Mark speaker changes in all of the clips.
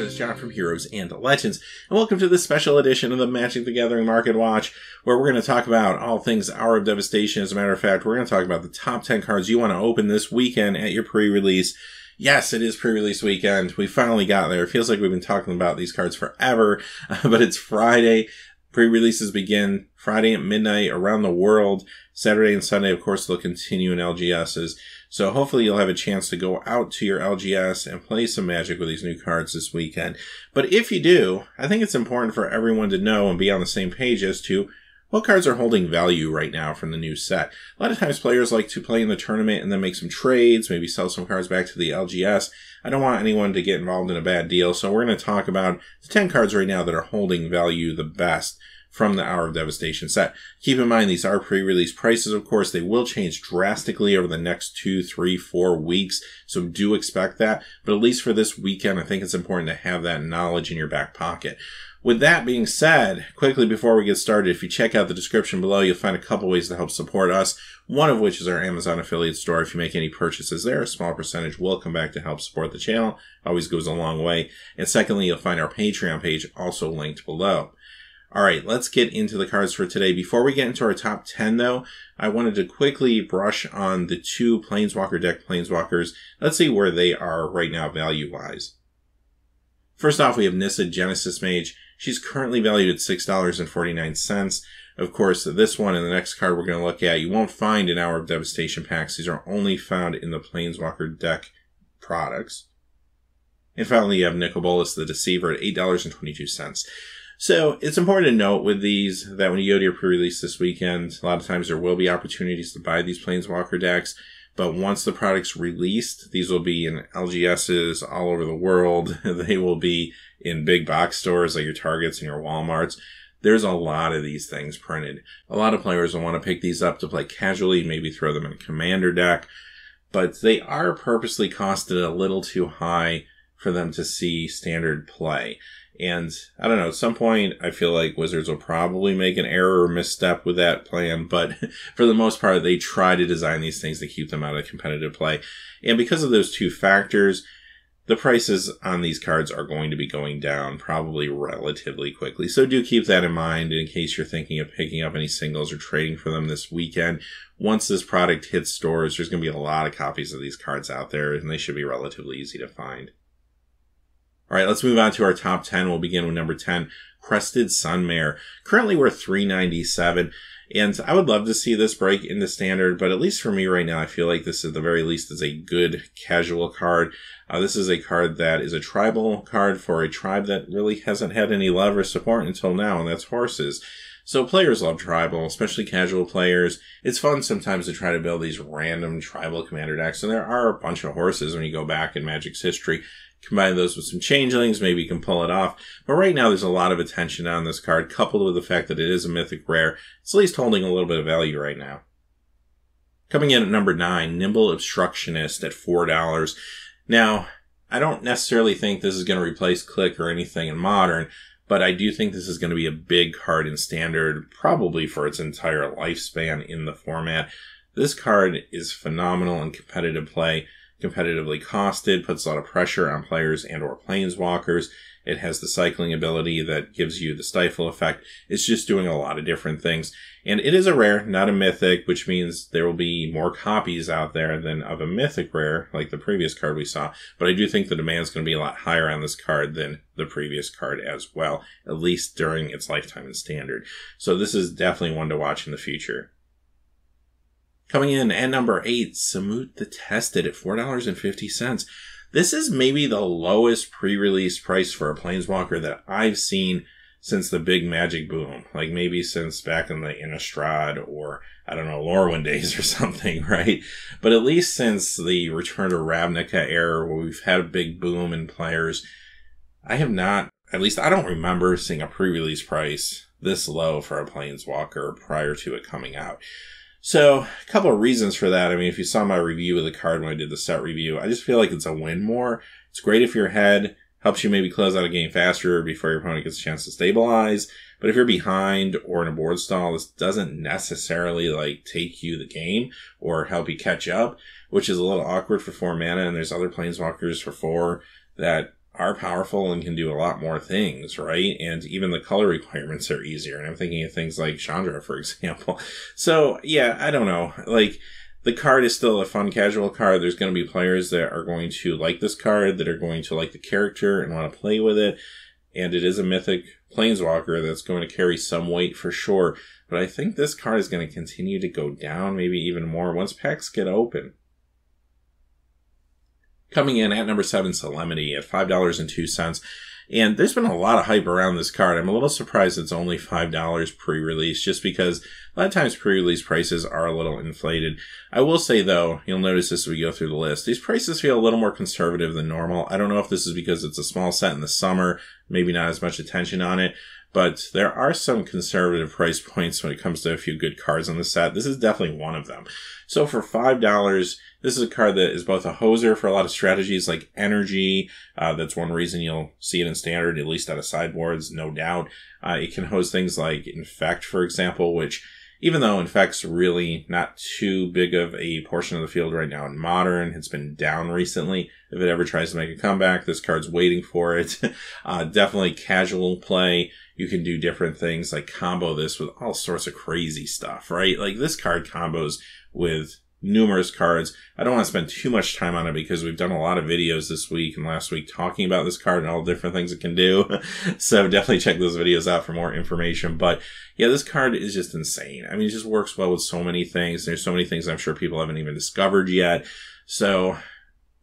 Speaker 1: this is John from Heroes and Legends, and welcome to this special edition of the Magic the Gathering Market Watch, where we're going to talk about all things Hour of Devastation. As a matter of fact, we're going to talk about the top 10 cards you want to open this weekend at your pre-release. Yes, it is pre-release weekend. We finally got there. It feels like we've been talking about these cards forever, but it's Friday. Pre-releases begin Friday at midnight around the world. Saturday and Sunday, of course, they'll continue in LGSs. So hopefully you'll have a chance to go out to your LGS and play some Magic with these new cards this weekend. But if you do, I think it's important for everyone to know and be on the same page as to what cards are holding value right now from the new set. A lot of times players like to play in the tournament and then make some trades, maybe sell some cards back to the LGS. I don't want anyone to get involved in a bad deal, so we're going to talk about the 10 cards right now that are holding value the best from the Hour of Devastation set. Keep in mind, these are pre-release prices, of course. They will change drastically over the next 2, 3, 4 weeks, so do expect that. But at least for this weekend, I think it's important to have that knowledge in your back pocket. With that being said, quickly before we get started, if you check out the description below, you'll find a couple ways to help support us, one of which is our Amazon affiliate store. If you make any purchases there, a small percentage will come back to help support the channel. Always goes a long way. And secondly, you'll find our Patreon page also linked below. All right, let's get into the cards for today. Before we get into our top 10, though, I wanted to quickly brush on the 2 Planeswalker deck Planeswalkers. Let's see where they are right now value-wise. First off, we have Nissa Genesis Mage. She's currently valued at $6.49. Of course, this one and the next card we're going to look at, you won't find in Hour of Devastation packs. These are only found in the Planeswalker deck products. And finally, you have Nicol Bolas the Deceiver at $8.22. So it's important to note with these that when you go to your pre-release this weekend, a lot of times there will be opportunities to buy these Planeswalker decks. But once the product's released, these will be in LGSs all over the world. They will be in big box stores like your Targets and your Walmarts. There's a lot of these things printed. A lot of players will want to pick these up to play casually, maybe throw them in a commander deck. But they are purposely costed a little too high for them to see standard play. And I don't know, at some point, I feel like Wizards will probably make an error or misstep with that plan. But for the most part, they try to design these things to keep them out of competitive play. And because of those 2 factors, the prices on these cards are going to be going down probably relatively quickly. So do keep that in mind in case you're thinking of picking up any singles or trading for them this weekend. Once this product hits stores, there's going to be a lot of copies of these cards out there, and they should be relatively easy to find. All right, let's move on to our top 10. We'll begin with number 10, Crested Sun Mayor. Currently, we're $3.97, and I would love to see this break into standard, but at least for me right now, I feel like this at the very least is a good casual card. This is a card that is a tribal card for a tribe that really hasn't had any love or support until now, and that's horses. So players love tribal, especially casual players. It's fun sometimes to try to build these random tribal commander decks, and there are a bunch of horses when you go back in Magic's history. Combine those with some changelings, maybe you can pull it off. But right now there's a lot of attention on this card, coupled with the fact that it is a mythic rare. It's at least holding a little bit of value right now. Coming in at number 9, Nimble Obstructionist at $4. Now, I don't necessarily think this is going to replace Click or anything in Modern, but I do think this is going to be a big card in Standard, probably for its entire lifespan in the format. This card is phenomenal in competitive play. Competitively costed, puts a lot of pressure on players and or planeswalkers. It has the cycling ability that gives you the stifle effect. It's just doing a lot of different things. And it is a rare, not a mythic, which means there will be more copies out there than of a mythic rare, like the previous card we saw. But I do think the demand is going to be a lot higher on this card than the previous card as well, at least during its lifetime in Standard. So this is definitely one to watch in the future. Coming in at number 8, Samut the Tested at $4.50. This is maybe the lowest pre-release price for a Planeswalker that I've seen since the big Magic boom. Like maybe since back in the Innistrad or, I don't know, Lorwyn days or something, right? But at least since the Return to Ravnica era where we've had a big boom in players, I have not, at least I don't remember seeing a pre-release price this low for a Planeswalker prior to it coming out. So, a couple of reasons for that. I mean, if you saw my review of the card when I did the set review, I just feel like it's a win more. It's great if you're ahead, helps you maybe close out a game faster before your opponent gets a chance to stabilize. But if you're behind or in a board stall, this doesn't necessarily like take you the game or help you catch up, which is a little awkward for 4 mana. And there's other Planeswalkers for 4 that are powerful and can do a lot more things, right? And even the color requirements are easier. And I'm thinking of things like Chandra, for example. So, yeah, I don't know. Like, the card is still a fun casual card. There's going to be players that are going to like this card, that are going to like the character and want to play with it. And it is a mythic planeswalker that's going to carry some weight for sure. But I think this card is going to continue to go down, maybe even more, once packs get open. Coming in at number 7, Lemony at $5.02. And there's been a lot of hype around this card. I'm a little surprised it's only $5 pre-release, just because a lot of times pre-release prices are a little inflated. I will say, though, you'll notice this as we go through the list, these prices feel a little more conservative than normal. I don't know if this is because it's a small set in the summer, maybe not as much attention on it, but there are some conservative price points when it comes to a few good cards on the set. This is definitely one of them. So for $5, this is a card that is both a hoser for a lot of strategies like Energy. That's one reason you'll see it in Standard, at least out of sideboards, no doubt. It can host things like Infect, for example, which, even though Infect's really not too big of a portion of the field right now in Modern, it's been down recently. If it ever tries to make a comeback, this card's waiting for it. Definitely casual play. You can do different things like combo this with all sorts of crazy stuff, right? Like, this card combos with numerous cards. I don't want to spend too much time on it because we've done a lot of videos this week and last week talking about this card and all the different things it can do. So definitely check those videos out for more information. But yeah, this card is just insane. I mean, it just works well with so many things. There's so many things I'm sure people haven't even discovered yet. So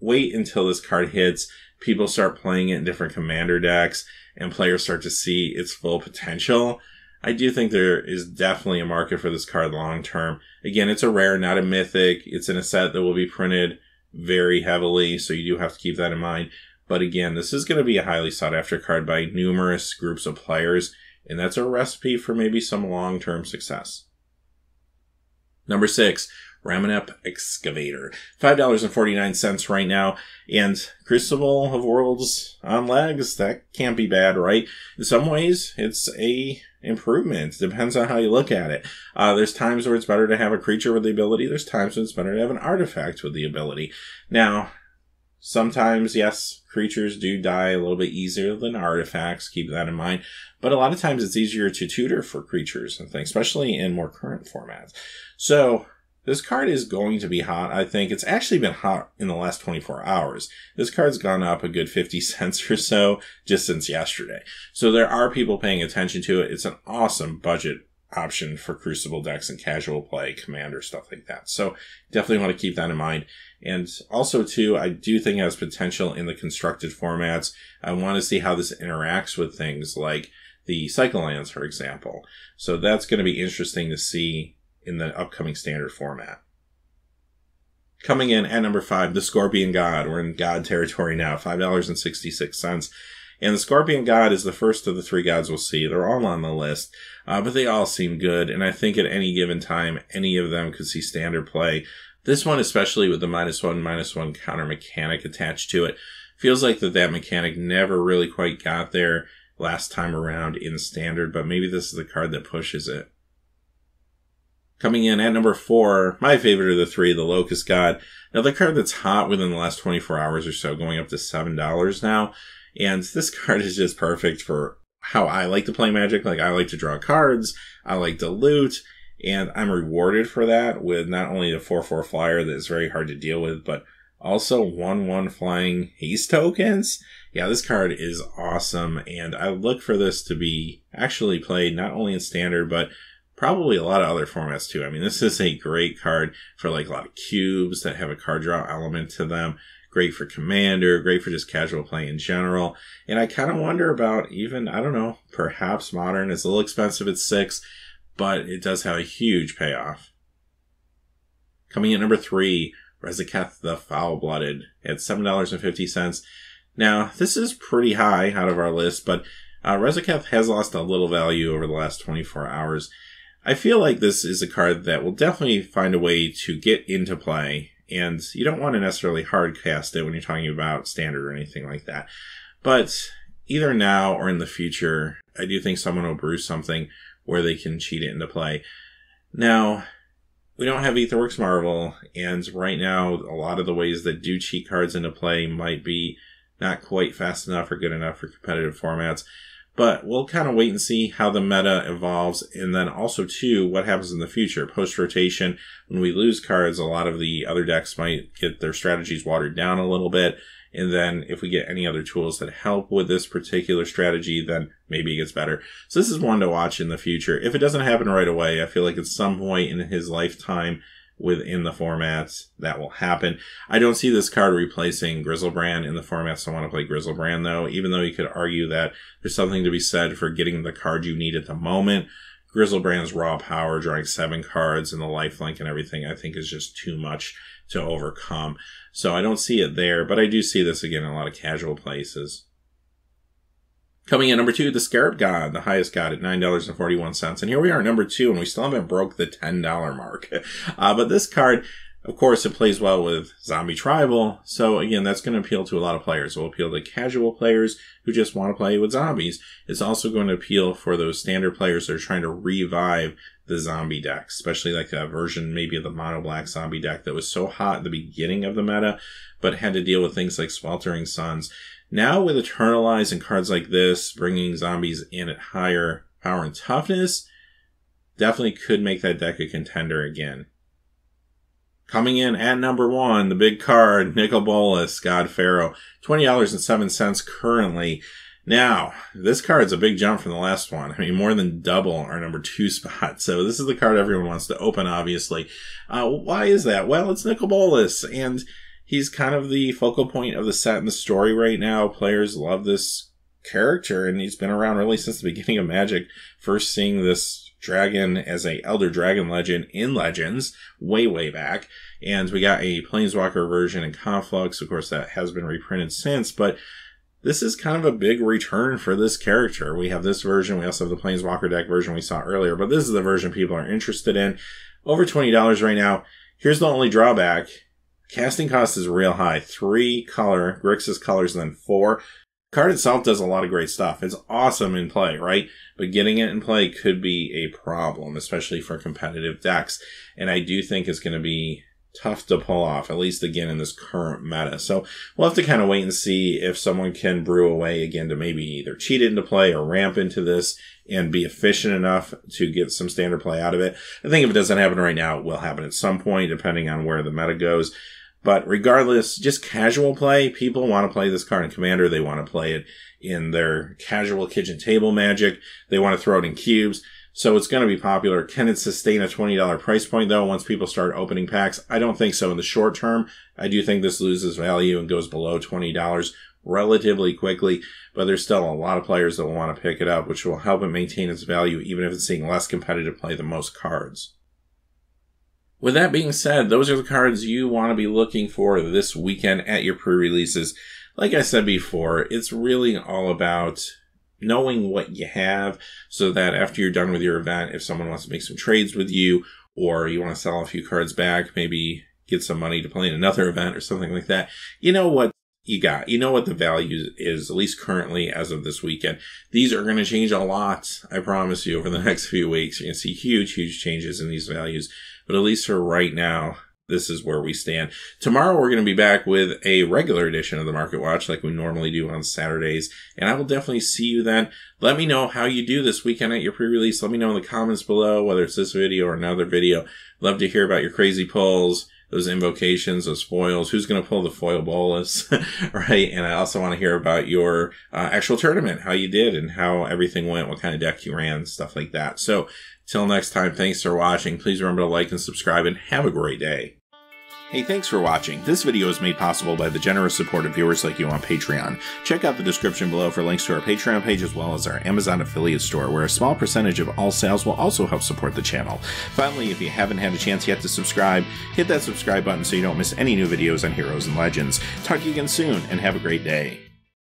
Speaker 1: wait until this card hits. People start playing it in different commander decks and players start to see its full potential. I do think there is definitely a market for this card long term. Again, it's a rare, not a mythic. It's in a set that will be printed very heavily, so you do have to keep that in mind. But again, this is going to be a highly sought after card by numerous groups of players, and that's a recipe for maybe some long-term success. Number 6, Ramanep Excavator. $5.49 right now. And Crucible of Worlds on legs, that can't be bad, right? In some ways, it's a improvement. Depends on how you look at it. There's times where it's better to have a creature with the ability. There's times when it's better to have an artifact with the ability. Now, sometimes, yes, creatures do die a little bit easier than artifacts. Keep that in mind. But a lot of times it's easier to tutor for creatures and things, especially in more current formats. So this card is going to be hot, I think. It's actually been hot in the last 24 hours. This card's gone up a good 50 cents or so just since yesterday. So there are people paying attention to it. It's an awesome budget option for Crucible decks and casual play, commander, stuff like that. So definitely want to keep that in mind. And also, too, I do think it has potential in the constructed formats. I want to see how this interacts with things like the Cycle Lands, for example. So that's going to be interesting to see in the upcoming standard format. Coming in at number 5, the Scorpion God. We're in God territory now, $5.66. And the Scorpion God is the first of the 3 gods we'll see. They're all on the list, but they all seem good. And I think at any given time, any of them could see standard play. This one, especially with the -1/-1 counter mechanic attached to it, feels like that mechanic never really quite got there last time around in standard, but maybe this is the card that pushes it. Coming in at number 4, my favorite of the 3, the Locust God. Another card that's hot within the last 24 hours or so, going up to $7 now. And this card is just perfect for how I like to play Magic. Like, I like to draw cards, I like to loot, and I'm rewarded for that with not only the 4/4 flyer that is very hard to deal with, but also 1/1 flying haste tokens. Yeah, this card is awesome, and I look for this to be actually played not only in standard, but probably a lot of other formats too. I mean, this is a great card for like a lot of cubes that have a card draw element to them. Great for commander, great for just casual play in general. And I kind of wonder about even, I don't know, perhaps modern. It's a little expensive at $6, but it does have a huge payoff. Coming in at number 3, Rezac the Foul-Blooded at $7.50. Now, this is pretty high out of our list, but Rezac has lost a little value over the last 24 hours. I feel like this is a card that will definitely find a way to get into play, and you don't want to necessarily hard cast it when you're talking about standard or anything like that. But either now or in the future, I do think someone will brew something where they can cheat it into play. Now, we don't have Aetherworks Marvel, and right now, a lot of the ways that do cheat cards into play might be not quite fast enough or good enough for competitive formats. But we'll kind of wait and see how the meta evolves, and then also, too, what happens in the future. Post-rotation, when we lose cards, a lot of the other decks might get their strategies watered down a little bit, and then if we get any other tools that help with this particular strategy, then maybe it gets better. So this is one to watch in the future. If it doesn't happen right away, I feel like at some point in his lifetime within the formats that will happen. I don't see this card replacing Griselbrand in the formats I want to play Griselbrand, though, even though you could argue that there's something to be said for getting the card you need at the moment. Griselbrand's raw power, drawing 7 cards and the lifelink and everything, I think is just too much to overcome. So I don't see it there, but I do see this again in a lot of casual places. Coming in number 2, the Scarab God, the highest god at $9.41. And here we are at number 2, and we still haven't broke the $10 mark. But this card, of course, it plays well with Zombie Tribal. So again, that's going to appeal to a lot of players. It will appeal to casual players who just want to play with zombies. It's also going to appeal for those standard players that are trying to revive the zombie decks, especially like that version maybe of the mono black zombie deck that was so hot at the beginning of the meta, but had to deal with things like Sweltering Suns. Now with Eternalize and cards like this, bringing zombies in at higher power and toughness, definitely could make that deck a contender again. Coming in at number 1, the big card, Bolus God Pharaoh, $20.07 currently. Now, this card's a big jump from the last one. I mean, more than double our number 2 spot. So this is the card everyone wants to open, obviously. Why is that? Well, it's Bolus, and he's kind of the focal point of the set and the story right now. Players love this character, and he's been around really since the beginning of Magic. First seeing this dragon as a Elder Dragon legend in Legends, way back. And we got a Planeswalker version in Conflux. Of course, that has been reprinted since, but this is kind of a big return for this character. We have this version. We also have the Planeswalker deck version we saw earlier, but this is the version people are interested in. Over $20 right now. Here's the only drawback. Casting cost is real high. 3 color, Grixis colors, and then 4. Card itself does a lot of great stuff. It's awesome in play, right? But getting it in play could be a problem, especially for competitive decks. And I do think it's going to be tough to pull off, at least again in this current meta. So we'll have to kind of wait and see if someone can brew a way again to maybe either cheat into play or ramp into this and be efficient enough to get some standard play out of it. I think if it doesn't happen right now, it will happen at some point, depending on where the meta goes. But regardless, just casual play, people want to play this card in Commander. They want to play it in their casual kitchen table Magic. They want to throw it in cubes. So it's going to be popular. Can it sustain a $20 price point, though, once people start opening packs? I don't think so in the short term. I do think this loses value and goes below $20 relatively quickly. But there's still a lot of players that will want to pick it up, which will help it maintain its value, even if it's seeing less competitive play than most cards. With that being said, those are the cards you want to be looking for this weekend at your pre-releases. Like I said before, it's really all about knowing what you have so that after you're done with your event, if someone wants to make some trades with you or you want to sell a few cards back, maybe get some money to play in another event or something like that, you know what you got. You know what the value is, at least currently as of this weekend. These are going to change a lot, I promise you, over the next few weeks. You're going to see huge changes in these values. But at least for right now, this is where we stand. Tomorrow, we're going to be back with a regular edition of the Market Watch like we normally do on Saturdays. And I will definitely see you then. Let me know how you do this weekend at your pre-release. Let me know in the comments below, whether it's this video or another video. Love to hear about your crazy pulls, those invocations, those foils. Who's going to pull the foil Bolus, right? And I also want to hear about your actual tournament, how you did and how everything went, what kind of deck you ran, stuff like that. So, till next time, thanks for watching. Please remember to like and subscribe, and have a great day. Hey, thanks for watching. This video is made possible by the generous support of viewers like you on Patreon. Check out the description below for links to our Patreon page as well as our Amazon affiliate store, where a small percentage of all sales will also help support the channel. Finally, if you haven't had a chance yet to subscribe, hit that subscribe button so you don't miss any new videos on Heroes and Legends. Talk to you again soon, and have a great day.